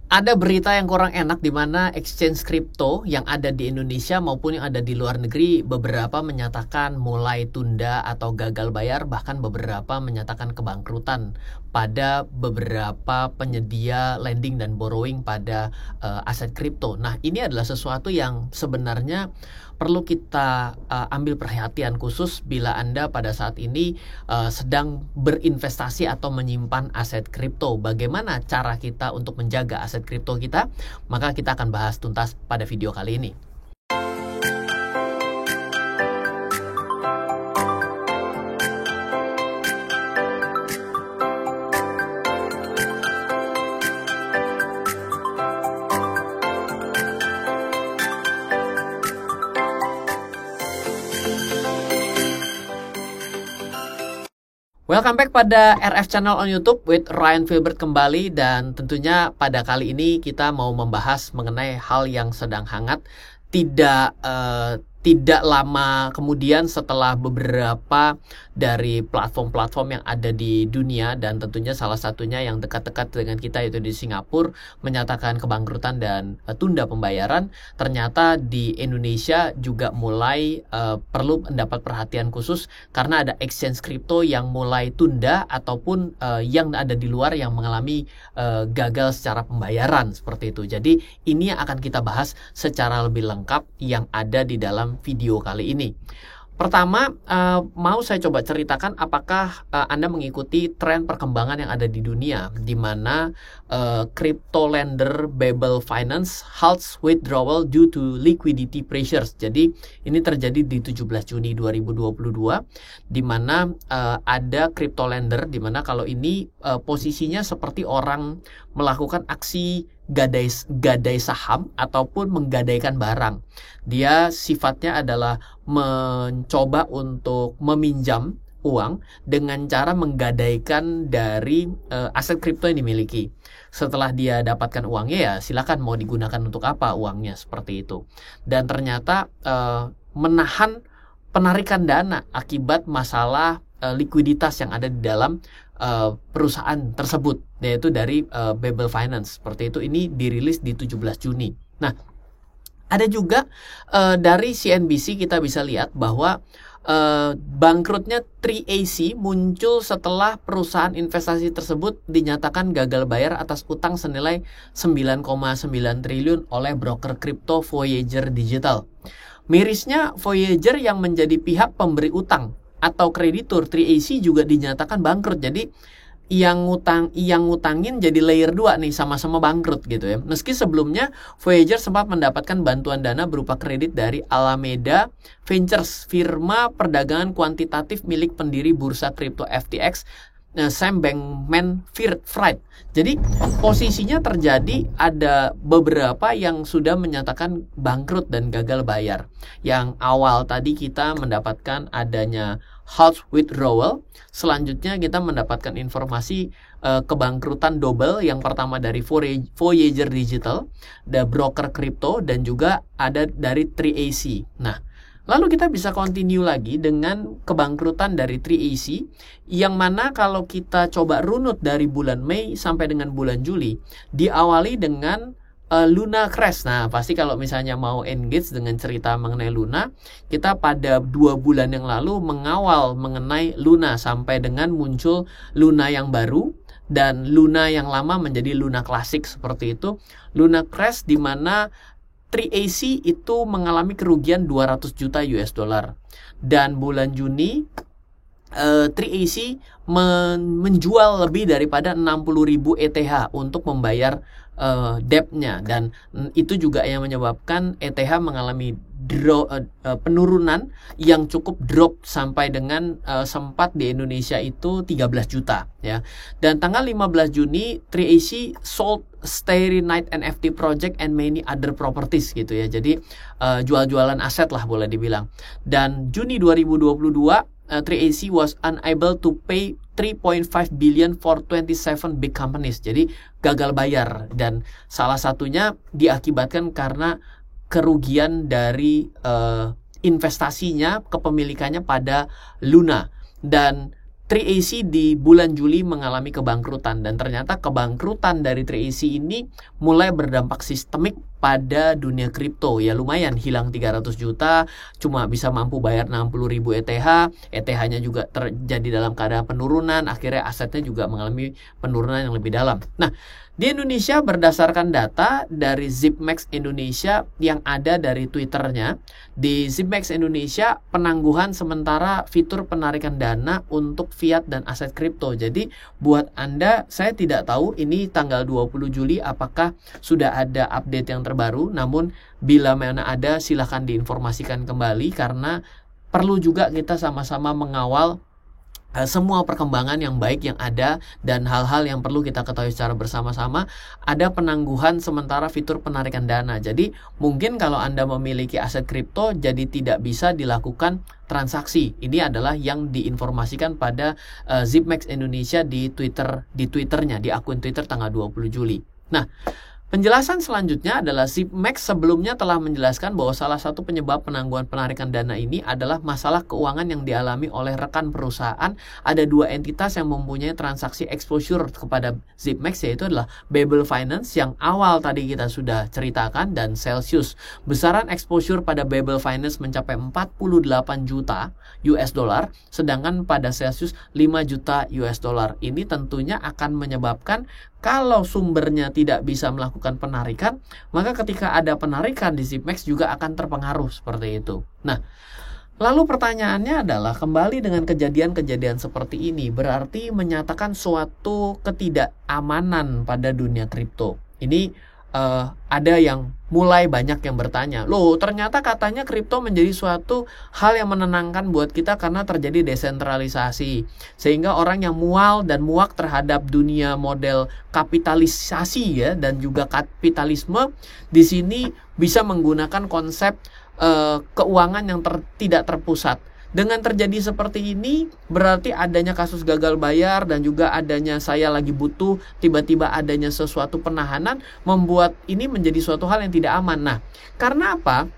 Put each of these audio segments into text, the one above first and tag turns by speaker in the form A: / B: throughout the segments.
A: Ada berita yang kurang enak di mana exchange kripto yang ada di Indonesia maupun yang ada di luar negeri beberapa menyatakan mulai tunda atau gagal bayar, bahkan beberapa menyatakan kebangkrutan pada beberapa penyedia lending dan borrowing pada aset kripto. Nah, ini adalah sesuatu yang sebenarnya perlu kita ambil perhatian khusus bila Anda pada saat ini sedang berinvestasi atau menyimpan aset kripto. Bagaimana cara kita untuk menjaga aset kripto kita? Maka kita akan bahas tuntas pada video kali ini. Welcome back pada RF Channel on YouTube with Ryan Filbert kembali, dan tentunya pada kali ini kita mau membahas mengenai hal yang sedang hangat. Tidak lama kemudian setelah beberapa dari platform-platform yang ada di dunia, dan tentunya salah satunya yang dekat-dekat dengan kita yaitu di Singapura, menyatakan kebangkrutan dan tunda pembayaran, ternyata di Indonesia juga mulai perlu mendapat perhatian khusus karena ada exchange kripto yang mulai tunda ataupun yang ada di luar yang mengalami gagal secara pembayaran seperti itu. Jadi ini yang akan kita bahas secara lebih lengkap yang ada di dalam video kali ini. Pertama, mau saya coba ceritakan apakah Anda mengikuti tren perkembangan yang ada di dunia, di mana crypto lender Babel Finance halts withdrawal due to liquidity pressures. Jadi ini terjadi di 17 Juni 2022, di mana ada crypto lender, di mana kalau ini posisinya seperti orang melakukan aksi gadai saham ataupun menggadaikan barang. Dia sifatnya adalah mencoba untuk meminjam uang dengan cara menggadaikan dari aset kripto yang dimiliki. Setelah dia dapatkan uangnya, ya silakan mau digunakan untuk apa uangnya, seperti itu. Dan ternyata menahan penarikan dana akibat masalah likuiditas yang ada di dalam perusahaan tersebut, yaitu dari Babel Finance. Seperti itu, ini dirilis di 17 Juni. Nah, ada juga dari CNBC kita bisa lihat bahwa bangkrutnya 3AC muncul setelah perusahaan investasi tersebut dinyatakan gagal bayar atas utang senilai 9,9 triliun oleh broker kripto Voyager Digital. Mirisnya, Voyager yang menjadi pihak pemberi utang atau kreditur 3AC juga dinyatakan bangkrut. Jadi yang ngutangin jadi layer 2 nih, sama-sama bangkrut gitu ya. Meski sebelumnya Voyager sempat mendapatkan bantuan dana berupa kredit dari Alameda Ventures, firma perdagangan kuantitatif milik pendiri bursa kripto FTX, Sam Bankman-Fried. Jadi posisinya terjadi ada beberapa yang sudah menyatakan bangkrut dan gagal bayar. Yang awal tadi kita mendapatkan adanya halt withdrawal, selanjutnya kita mendapatkan informasi kebangkrutan double. Yang pertama dari Voyager Digital, the broker kripto, dan juga ada dari 3AC. Nah, lalu kita bisa continue lagi dengan kebangkrutan dari 3AC, yang mana kalau kita coba runut dari bulan Mei sampai dengan bulan Juli, diawali dengan Luna crash. Nah, pasti kalau misalnya mau engage dengan cerita mengenai Luna, kita pada 2 bulan yang lalu mengawal mengenai Luna sampai dengan muncul Luna yang baru dan Luna yang lama menjadi Luna Classic, seperti itu. Luna crash di mana 3AC itu mengalami kerugian 200 juta US dollar. Dan bulan Juni 3AC menjual lebih daripada 60.000 ETH untuk membayar debt-nya, dan itu juga yang menyebabkan ETH mengalami penurunan yang cukup drop sampai dengan sempat di Indonesia itu 13 juta ya. Dan tanggal 15 Juni 3AC sold Starry Night NFT project and many other properties gitu ya. Jadi jual-jualan aset lah boleh dibilang. Dan Juni 2022 3AC was unable to pay 3.5 billion for 27 big companies. Jadi gagal bayar, dan salah satunya diakibatkan karena kerugian dari investasinya, kepemilikannya pada Luna. Dan 3AC di bulan Juli mengalami kebangkrutan, dan ternyata kebangkrutan dari 3AC ini mulai berdampak sistemik pada dunia kripto. Ya lumayan, hilang 300 juta, cuma bisa mampu bayar 60.000 ETH. ETH-nya juga terjadi dalam keadaan penurunan, akhirnya asetnya juga mengalami penurunan yang lebih dalam. Nah, di Indonesia berdasarkan data dari Zipmax Indonesia yang ada dari Twitternya, di Zipmax Indonesia penangguhan sementara fitur penarikan dana untuk fiat dan aset kripto. Jadi buat Anda, saya tidak tahu ini tanggal 20 Juli apakah sudah ada update yang terbaru, namun bila mana ada silahkan diinformasikan kembali, karena perlu juga kita sama-sama mengawal semua perkembangan yang baik yang ada dan hal-hal yang perlu kita ketahui secara bersama-sama. Ada penangguhan sementara fitur penarikan dana. Jadi mungkin kalau Anda memiliki aset kripto jadi tidak bisa dilakukan transaksi. Ini adalah yang diinformasikan pada Zipmax Indonesia di Twitternya, di akun Twitter tanggal 20 Juli. Nah, penjelasan selanjutnya adalah Zipmax sebelumnya telah menjelaskan bahwa salah satu penyebab penangguhan penarikan dana ini adalah masalah keuangan yang dialami oleh rekan perusahaan. Ada dua entitas yang mempunyai transaksi exposure kepada Zipmax, yaitu adalah Babel Finance yang awal tadi kita sudah ceritakan, dan Celsius. Besaran exposure pada Babel Finance mencapai 48 juta US dollar, sedangkan pada Celsius 5 juta US dollar. Ini tentunya akan menyebabkan kalau sumbernya tidak bisa melakukan penarikan, maka ketika ada penarikan di Zipmax juga akan terpengaruh seperti itu. Nah, lalu pertanyaannya adalah, kembali dengan kejadian-kejadian seperti ini berarti menyatakan suatu ketidakamanan pada dunia kripto. Ini ada yang mulai banyak yang bertanya, loh ternyata katanya kripto menjadi suatu hal yang menenangkan buat kita karena terjadi desentralisasi, sehingga orang yang mual dan muak terhadap dunia model kapitalisasi ya dan juga kapitalisme di sini bisa menggunakan konsep keuangan yang tidak terpusat. Dengan terjadi seperti ini, berarti adanya kasus gagal bayar dan juga adanya saya lagi butuh, tiba-tiba adanya sesuatu penahanan, membuat ini menjadi suatu hal yang tidak aman. Nah, karena apa?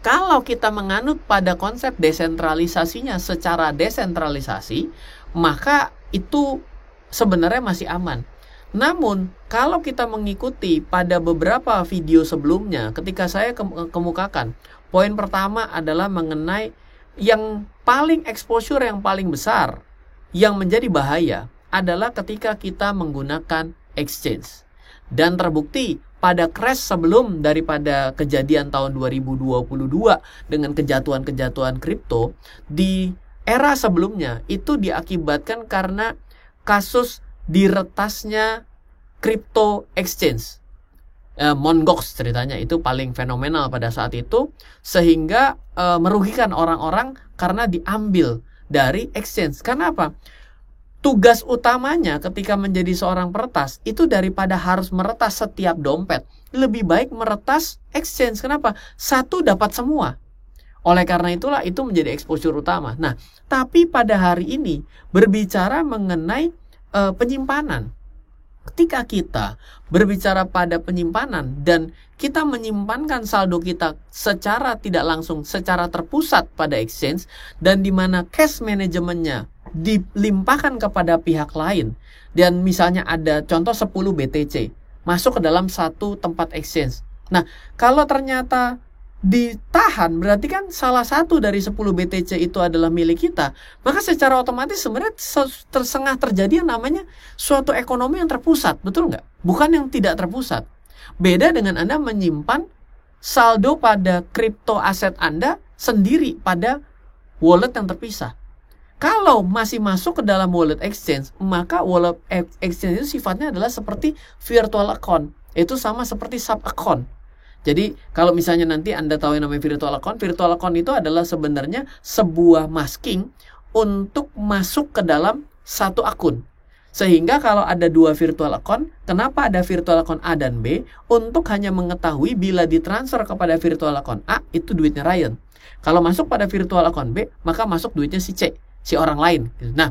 A: Kalau kita menganut pada konsep desentralisasinya secara desentralisasi, maka itu sebenarnya masih aman. Namun, kalau kita mengikuti pada beberapa video sebelumnya, ketika saya kemukakan, poin pertama adalah mengenai yang paling exposure yang paling besar yang menjadi bahaya adalah ketika kita menggunakan exchange. Dan terbukti pada crash sebelum daripada kejadian tahun 2022 dengan kejatuhan-kejatuhan kripto, di era sebelumnya itu diakibatkan karena kasus diretasnya crypto exchange. Mt. Gox ceritanya itu paling fenomenal pada saat itu, sehingga merugikan orang-orang karena diambil dari exchange. Karena apa? Tugas utamanya ketika menjadi seorang peretas itu daripada harus meretas setiap dompet, lebih baik meretas exchange. Kenapa? Satu dapat semua. Oleh karena itulah itu menjadi exposure utama. Nah, tapi pada hari ini berbicara mengenai penyimpanan. Ketika kita berbicara pada penyimpanan dan kita menyimpankan saldo kita secara tidak langsung, secara terpusat pada exchange, dan di mana cash manajemennya dilimpahkan kepada pihak lain, dan misalnya ada contoh 10 BTC masuk ke dalam satu tempat exchange. Nah, kalau ternyata ditahan, berarti kan salah satu dari 10 BTC itu adalah milik kita, maka secara otomatis sebenarnya terjadi yang namanya suatu ekonomi yang terpusat, betul nggak? Bukan yang tidak terpusat. Beda dengan Anda menyimpan saldo pada kripto aset Anda sendiri pada wallet yang terpisah. Kalau masih masuk ke dalam wallet exchange, maka wallet exchange itu sifatnya adalah seperti virtual account. Itu sama seperti sub account. Jadi kalau misalnya nanti Anda tahu yang namanya virtual account itu adalah sebenarnya sebuah masking untuk masuk ke dalam satu akun. Sehingga kalau ada dua virtual account, kenapa ada virtual account A dan B? Untuk hanya mengetahui bila ditransfer kepada virtual account A, itu duitnya Ryan. Kalau masuk pada virtual account B, maka masuk duitnya si C, si orang lain. Nah,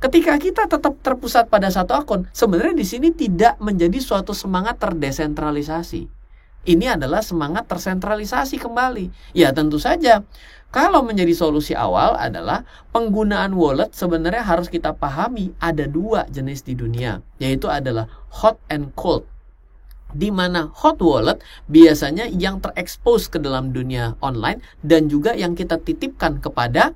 A: ketika kita tetap terpusat pada satu akun, sebenarnya di sini tidak menjadi suatu semangat terdesentralisasi. Ini adalah semangat tersentralisasi kembali. Ya tentu saja, kalau menjadi solusi awal adalah penggunaan wallet sebenarnya harus kita pahami ada 2 jenis di dunia, yaitu adalah hot and cold. Di mana hot wallet biasanya yang terekspos ke dalam dunia online dan juga yang kita titipkan kepada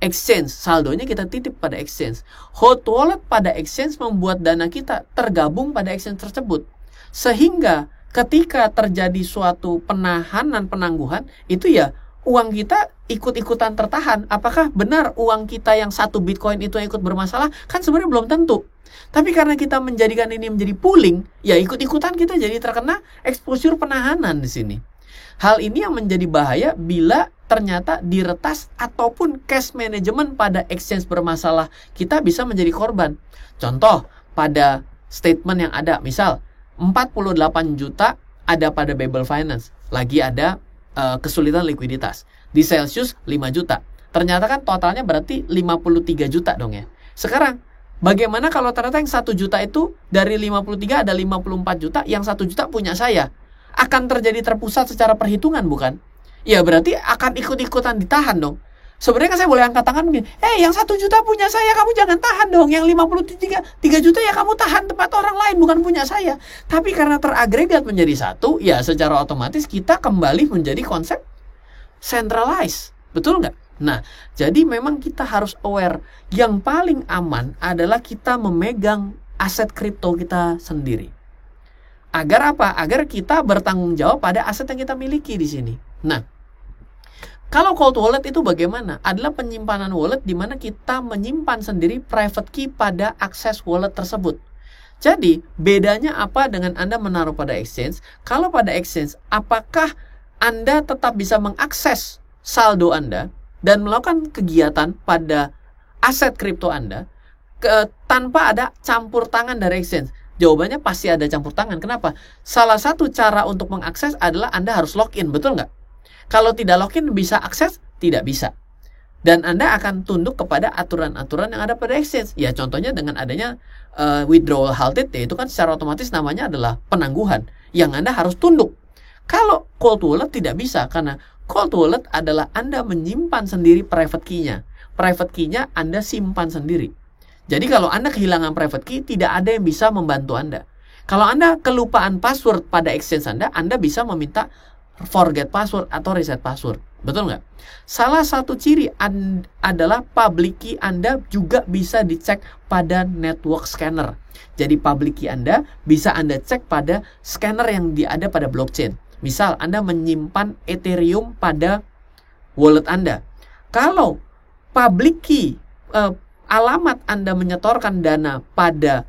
A: exchange, saldonya kita titip pada exchange. Hot wallet pada exchange membuat dana kita tergabung pada exchange tersebut. Sehingga ketika terjadi suatu penangguhan, itu ya uang kita ikut-ikutan tertahan. Apakah benar uang kita yang 1 Bitcoin itu ikut bermasalah? Kan sebenarnya belum tentu. Tapi karena kita menjadikan ini menjadi pooling, ya ikut-ikutan kita jadi terkena exposure penahanan di sini. Hal ini yang menjadi bahaya bila ternyata diretas ataupun cash management pada exchange bermasalah, kita bisa menjadi korban. Contoh, pada statement yang ada, misal 48 juta ada pada Babel Finance, lagi ada kesulitan likuiditas. Di Celsius 5 juta. Ternyata kan totalnya berarti 53 juta dong ya. Sekarang, bagaimana kalau ternyata yang 1 juta itu dari 53 ada 54 juta, yang 1 juta punya saya? Akan terjadi terpusat secara perhitungan bukan? Ya berarti akan ikut-ikutan ditahan dong. Sebenarnya kan saya boleh angkat tangan begini, yang 1 juta punya saya, kamu jangan tahan dong. Yang 53 juta ya kamu tahan tempat orang lain, bukan punya saya. Tapi karena teragregat menjadi satu, ya secara otomatis kita kembali menjadi konsep centralized. Betul nggak? Nah, jadi memang kita harus aware. Yang paling aman adalah kita memegang aset kripto kita sendiri. Agar apa? Agar kita bertanggung jawab pada aset yang kita miliki di sini. Nah, kalau cold wallet itu bagaimana? Adalah penyimpanan wallet di mana kita menyimpan sendiri private key pada akses wallet tersebut. Jadi, bedanya apa dengan Anda menaruh pada exchange? Kalau pada exchange, apakah Anda tetap bisa mengakses saldo Anda dan melakukan kegiatan pada aset kripto Anda tanpa ada campur tangan dari exchange? Jawabannya pasti ada campur tangan. Kenapa? Salah satu cara untuk mengakses adalah Anda harus login, betul nggak? Kalau tidak login bisa akses? Tidak bisa. Dan Anda akan tunduk kepada aturan-aturan yang ada pada exchange. Ya contohnya dengan adanya withdrawal halted, ya itu kan secara otomatis namanya adalah penangguhan yang Anda harus tunduk. Kalau cold wallet tidak bisa, karena cold wallet adalah Anda menyimpan sendiri private key-nya. Private key-nya Anda simpan sendiri. Jadi kalau Anda kehilangan private key, tidak ada yang bisa membantu Anda. Kalau Anda kelupaan password pada exchange Anda bisa meminta forget password atau reset password. Betul nggak? Salah satu ciri adalah public key Anda juga bisa dicek pada network scanner. Jadi public key Anda bisa Anda cek pada scanner yang ada pada blockchain. Misal Anda menyimpan Ethereum pada wallet Anda. Kalau public key alamat Anda menyetorkan dana pada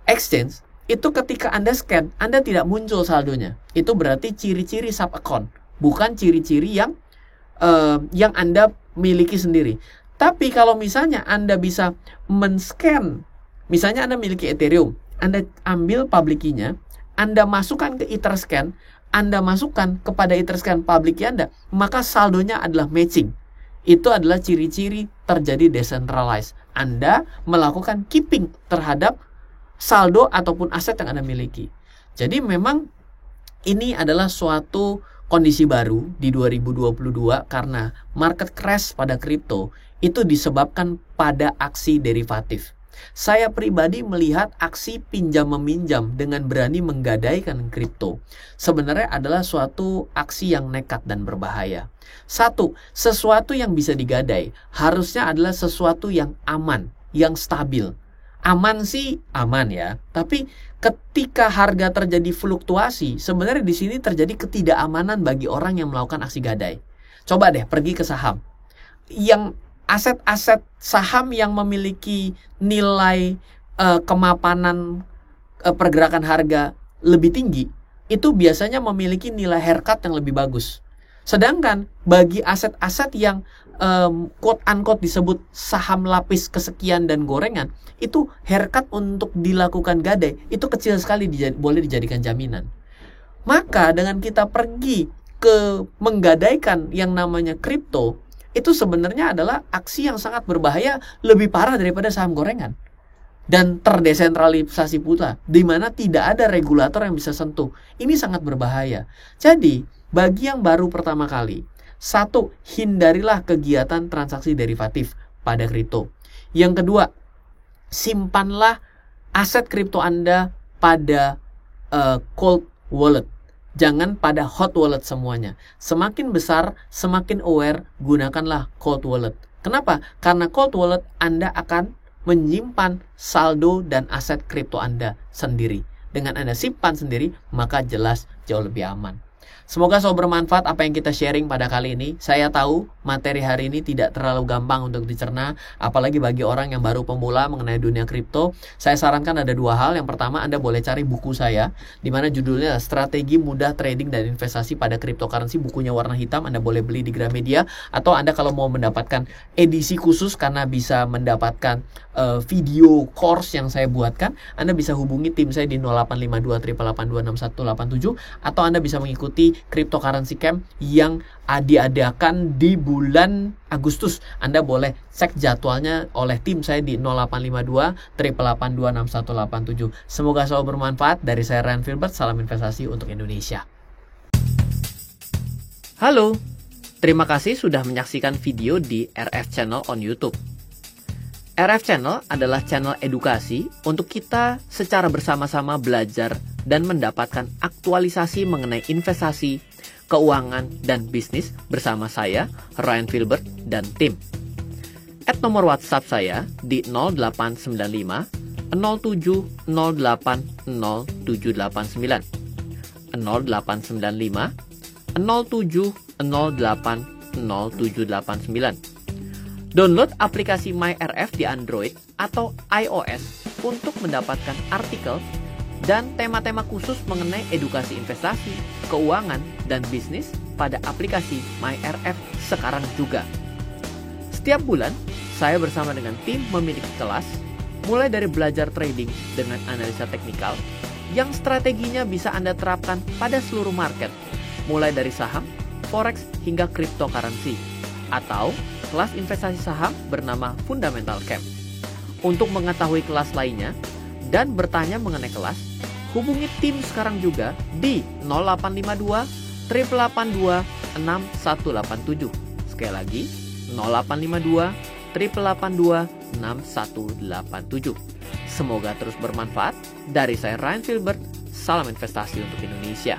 A: exchange, itu ketika Anda scan, Anda tidak muncul saldonya. Itu berarti ciri-ciri sub account, bukan ciri-ciri yang Anda miliki sendiri. Tapi kalau misalnya Anda bisa men-scan, misalnya Anda miliki Ethereum, Anda ambil public key-nya, Anda masukkan ke Etherscan, Anda masukkan kepada Etherscan public key Anda, maka saldonya adalah matching. Itu adalah ciri-ciri terjadi decentralized. Anda melakukan keeping terhadap saldo ataupun aset yang Anda miliki. Jadi memang ini adalah suatu kondisi baru di 2022 karena market crash pada kripto itu disebabkan pada aksi derivatif. Saya pribadi melihat aksi pinjam-meminjam dengan berani menggadaikan kripto sebenarnya adalah suatu aksi yang nekat dan berbahaya. Satu, sesuatu yang bisa digadai harusnya adalah sesuatu yang aman, yang stabil. Aman sih aman ya, tapi ketika harga terjadi fluktuasi, sebenarnya di sini terjadi ketidakamanan bagi orang yang melakukan aksi gadai. Coba deh pergi ke saham. Yang aset-aset saham yang memiliki nilai kemapanan pergerakan harga lebih tinggi, itu biasanya memiliki nilai haircut yang lebih bagus. Sedangkan bagi aset-aset yang quote-unquote disebut saham lapis kesekian dan gorengan, itu haircut untuk dilakukan gadai itu kecil sekali, boleh dijadikan jaminan. Maka dengan kita pergi ke menggadaikan yang namanya kripto, itu sebenarnya adalah aksi yang sangat berbahaya, lebih parah daripada saham gorengan. dan terdesentralisasi pula, di mana tidak ada regulator yang bisa sentuh. Ini sangat berbahaya. Jadi, bagi yang baru pertama kali, satu, hindarilah kegiatan transaksi derivatif pada kripto. Yang kedua, simpanlah aset kripto Anda pada cold wallet. Jangan pada hot wallet semuanya. Semakin besar, semakin aware, gunakanlah cold wallet. Kenapa? Karena cold wallet Anda akan menyimpan saldo dan aset kripto Anda sendiri. Dengan Anda simpan sendiri, maka jelas jauh lebih aman. Semoga selalu bermanfaat apa yang kita sharing pada kali ini. Saya tahu materi hari ini tidak terlalu gampang untuk dicerna, apalagi bagi orang yang baru pemula mengenai dunia kripto. Saya sarankan ada dua hal. Yang pertama, Anda boleh cari buku saya, di mana judulnya Strategi Mudah Trading dan Investasi pada Cryptocurrency. Bukunya warna hitam, Anda boleh beli di Gramedia. Atau Anda kalau mau mendapatkan edisi khusus karena bisa mendapatkan video course yang saya buatkan, Anda bisa hubungi tim saya di 0852 882 6187, atau Anda bisa mengikuti Cryptocurrency Camp yang diadakan di bulan Agustus. Anda boleh cek jadwalnya oleh tim saya di 0852 882 6187. Semoga selalu bermanfaat. Dari saya Ryan Filbert, salam investasi untuk Indonesia. Halo, terima kasih sudah menyaksikan video di RF Channel on YouTube. RF Channel adalah channel edukasi untuk kita secara bersama-sama belajar dan mendapatkan aktualisasi mengenai investasi, keuangan, dan bisnis bersama saya, Ryan Filbert, dan tim. Add nomor WhatsApp saya di 0895 07 08 0789 0895 07 08 0789. Download aplikasi MyRF di Android atau iOS untuk mendapatkan artikel dan tema-tema khusus mengenai edukasi investasi, keuangan, dan bisnis pada aplikasi MyRF sekarang juga. Setiap bulan, saya bersama dengan tim memiliki kelas, mulai dari belajar trading dengan analisa teknikal, yang strateginya bisa Anda terapkan pada seluruh market, mulai dari saham, forex, hingga cryptocurrency, atau kelas investasi saham bernama Fundamental Camp. Untuk mengetahui kelas lainnya dan bertanya mengenai kelas, hubungi tim sekarang juga di 0852 882 6187. Sekali lagi, 0852 882 6187. Semoga terus bermanfaat. Dari saya Ryan Filbert, salam investasi untuk Indonesia.